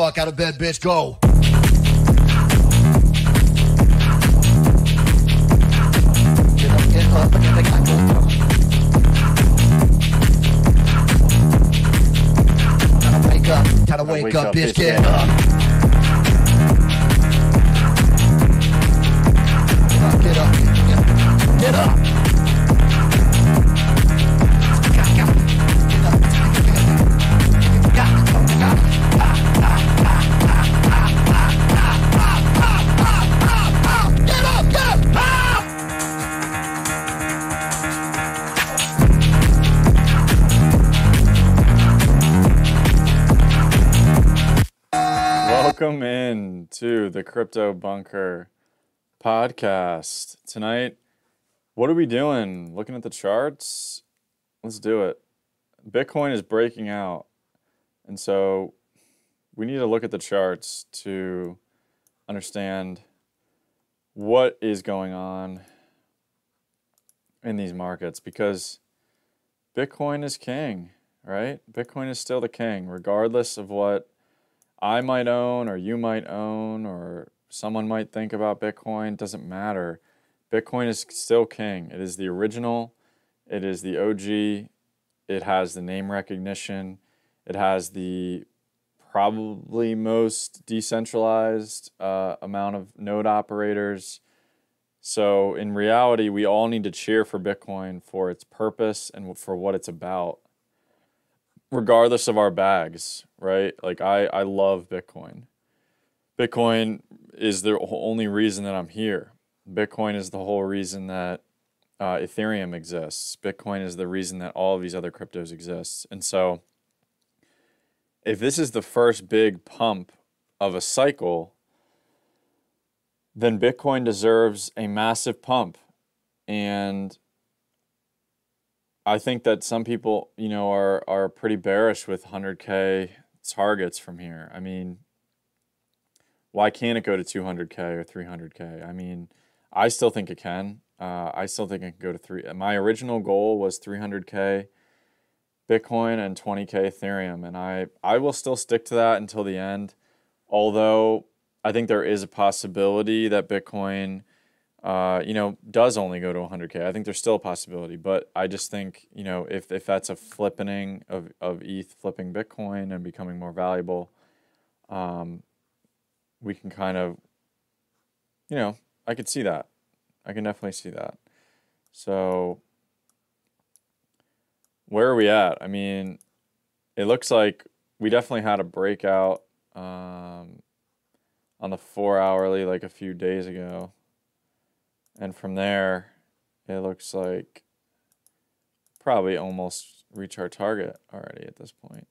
fuck out of bed, bitch. Go. Get up, Gotta wake up, bitch. Get up. Get up. Get up. Welcome in to the Crypto Bunker podcast. Tonight, what are we doing? Looking at the charts? Let's do it. Bitcoin is breaking out. And so we need to look at the charts to understand what is going on in these markets, because Bitcoin is king, right? Bitcoin is still the king, regardless of what I might own or you might own or someone might think about Bitcoin. It doesn't matter. Bitcoin is still king. It is the original. It is the OG. It has the name recognition. It has the probably most decentralized amount of node operators. So in reality, we all need to cheer for Bitcoin for its purpose and for what it's about, regardless of our bags, right? Like I love Bitcoin. Bitcoin is the only reason that I'm here. Bitcoin is the whole reason that Ethereum exists. Bitcoin is the reason that all of these other cryptos exist. And so if this is the first big pump of a cycle, then Bitcoin deserves a massive pump. And I think that some people, are pretty bearish with 100K targets from here. I mean, why can't it go to 200K or 300K? I mean, I still think it can. I still think it can go to 3. My original goal was 300K Bitcoin and 20K Ethereum, and I will still stick to that until the end. Although I think there is a possibility that Bitcoin does only go to 100K. I think there's still a possibility, but I just think, if that's a flippening of ETH flipping Bitcoin and becoming more valuable, we can kind of, I could see that. I can definitely see that. So where are we at? I mean, it looks like we definitely had a breakout on the 4-hourly like a few days ago. And from there, it looks like probably almost reach our target already at this point.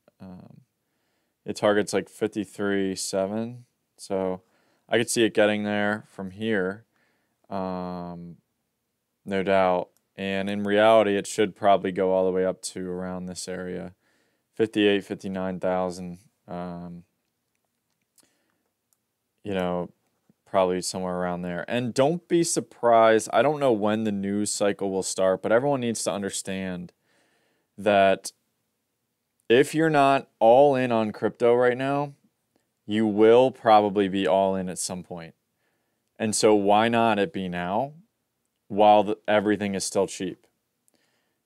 It targets like 53.7, so I could see it getting there from here, no doubt. And in reality, it should probably go all the way up to around this area, 58, 59,000. Probably somewhere around there. And don't be surprised. I don't know when the news cycle will start, but everyone needs to understand that if you're not all in on crypto right now, you will probably be all in at some point. And so why not it be now while everything is still cheap?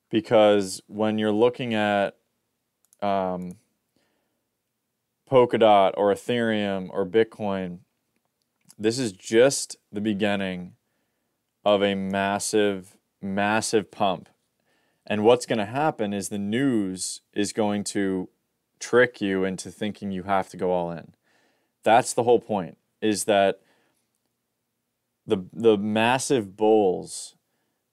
Because when you're looking at Polkadot or Ethereum or Bitcoin, this is just the beginning of a massive, massive pump. And what's going to happen is the news is going to trick you into thinking you have to go all in. That's the whole point, is that the massive bulls,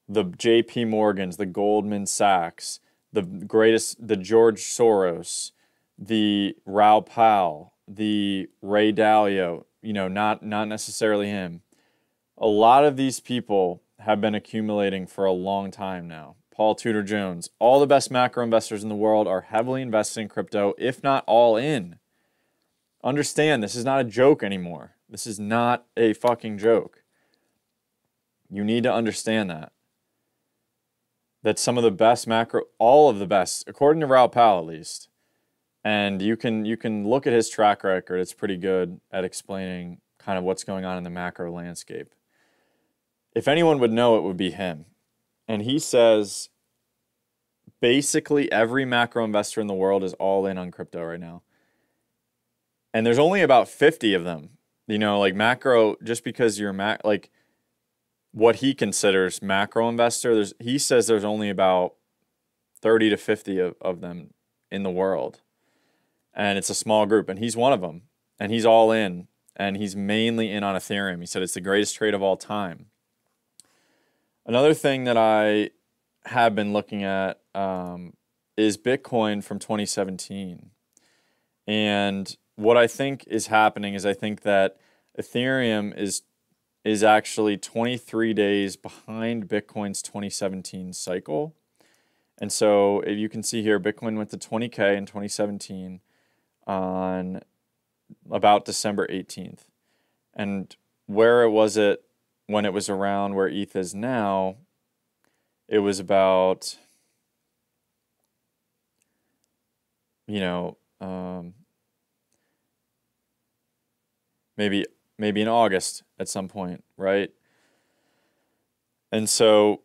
the JP Morgans, the Goldman Sachs, the George Soros, the Raoul Pal, the Ray Dalio, not necessarily him. A lot of these people have been accumulating for a long time now. Paul Tudor Jones, all the best macro investors in the world are heavily invested in crypto, if not all in. Understand, this is not a joke anymore. This is not a fucking joke. You need to understand that some of the best all of the best, according to Raoul Pal at least, And you can look at his track record. It's pretty good at explaining kind of what's going on in the macro landscape. If anyone would know, it would be him. And he says basically every macro investor in the world is all in on crypto right now. And there's only about 50 of them. You know, like macro, just because you're like what he considers macro investor, he says there's only about 30 to 50 of them in the world. And it's a small group, and he's one of them. And he's all in, and he's mainly in on Ethereum. He said it's the greatest trade of all time. Another thing that I have been looking at is Bitcoin from 2017. And what I think is happening is I think that Ethereum is actually 23 days behind Bitcoin's 2017 cycle. And so if you can see here, Bitcoin went to 20K in 2017 on about December 18th. And where was it when it was around where ETH is now? It was about, maybe in August at some point, right? And so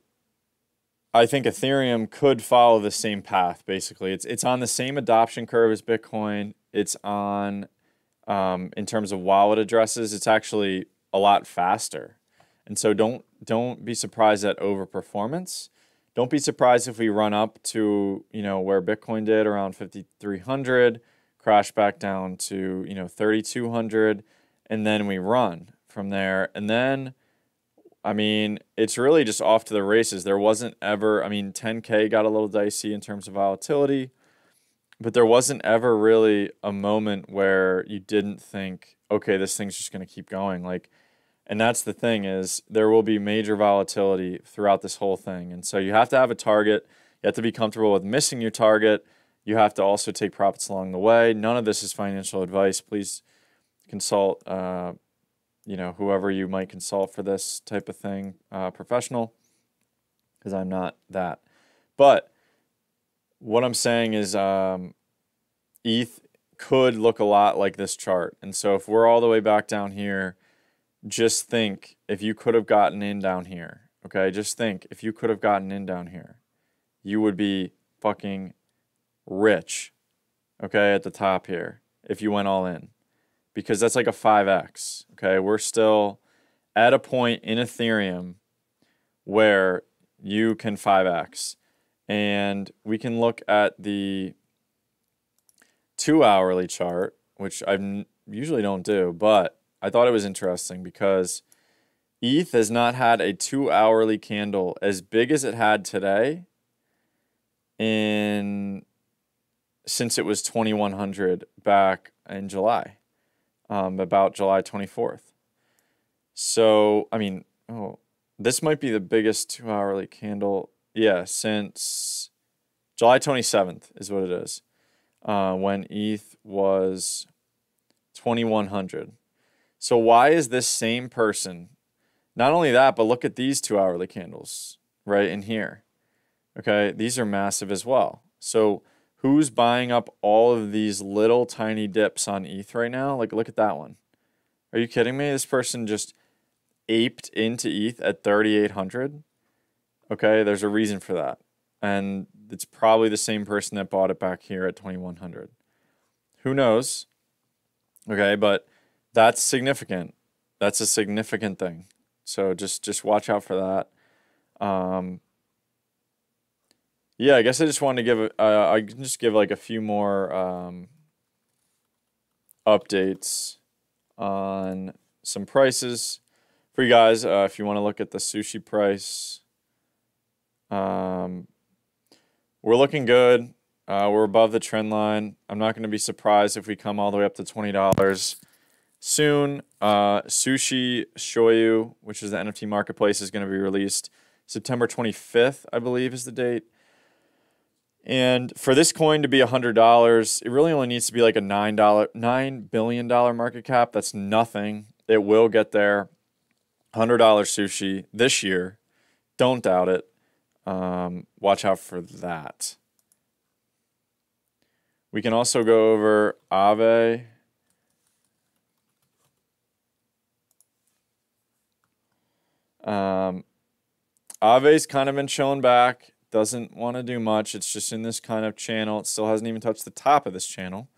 I think Ethereum could follow the same path, basically. It's on the same adoption curve as Bitcoin. It's on, in terms of wallet addresses, it's actually a lot faster. And so don't be surprised at overperformance. Don't be surprised if we run up to, where Bitcoin did around 5,300, crash back down to, 3,200, and then we run from there. And then, it's really just off to the races. There wasn't ever, 10K got a little dicey in terms of volatility, but there wasn't ever really a moment where you didn't think, okay, this thing's just going to keep going. And that's the thing, is there will be major volatility throughout this whole thing. And so you have to have a target. You have to be comfortable with missing your target. You have to also take profits along the way. None of this is financial advice. Please consult, whoever you might consult for this type of thing, professional, because I'm not that. But what I'm saying is ETH could look a lot like this chart. And so if we're all the way back down here, just think if you could have gotten in down here, okay? Just think if you could have gotten in down here, you would be fucking rich, okay, at the top here if you went all in, because that's like a 5x, okay? We're still at a point in Ethereum where you can 5x. And we can look at the 2-hourly chart, which I usually don't do, but I thought it was interesting because ETH has not had a 2-hourly candle as big as it had today since it was 2100 back in July, about July 24th. So, this might be the biggest 2-hourly candle, since July 27th is what it is, when ETH was 2100. So why is this same person, not only that, but look at these 2-hourly candles right in here. Okay, these are massive as well. So who's buying up all of these little tiny dips on ETH right now? Look at that one. Are you kidding me? This person just aped into ETH at 3,800. Okay, there's a reason for that. And it's probably the same person that bought it back here at 2,100. Who knows? Okay, but that's significant. That's a significant thing. So just watch out for that. I guess I just wanted to give like a few more updates on some prices for you guys. If you want to look at the sushi price, we're looking good. We're above the trend line. I'm not going to be surprised if we come all the way up to $20 soon. Sushi Shoyu, which is the NFT marketplace, is going to be released September 25th, I believe is the date. And for this coin to be $100, it really only needs to be like a $9 billion market cap. That's nothing. It will get there. $100 sushi this year. Don't doubt it. Watch out for that. We can also go over Aave. Aave's kind of been chilling back. Doesn't want to do much. It's just in this kind of channel. It still hasn't even touched the top of this channel.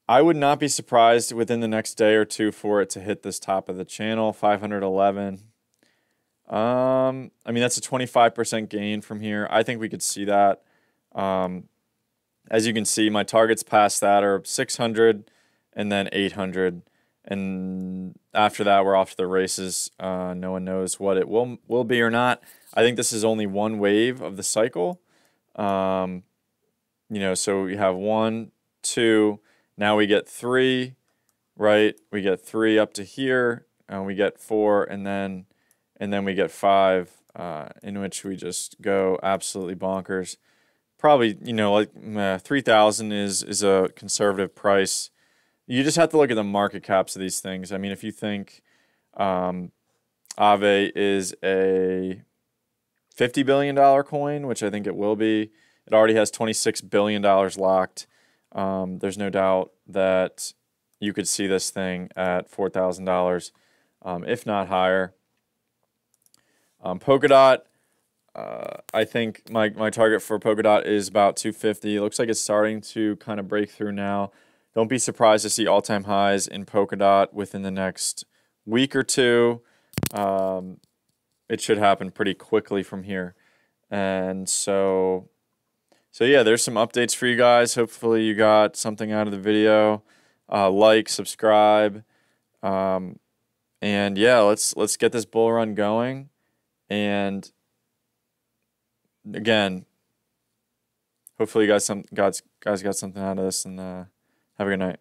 I would not be surprised within the next day or two for it to hit this top of the channel, 511. I mean, that's a 25% gain from here. I think we could see that. As you can see, my targets past that are 600 and then 800. And after that, we're off to the races. No one knows what it will be or not. I think this is only one wave of the cycle. You know, so we have 1, 2, now we get 3, right? We get 3 up to here, and we get 4, and then we get 5, in which we just go absolutely bonkers. Probably, you know, like 3,000 is a conservative price. You just have to look at the market caps of these things. I mean, if you think Aave is a $50 billion coin, which I think it will be, it already has $26 billion locked. There's no doubt that you could see this thing at $4,000, if not higher. Polkadot, I think my target for Polkadot is about 250. It looks like it's starting to kind of break through now. Don't be surprised to see all-time highs in Polkadot within the next week or two. It should happen pretty quickly from here. And so yeah, there's some updates for you guys. Hopefully you got something out of the video. Like, subscribe. And yeah, let's get this bull run going. And again, hopefully you guys got something out of this, and have a good night.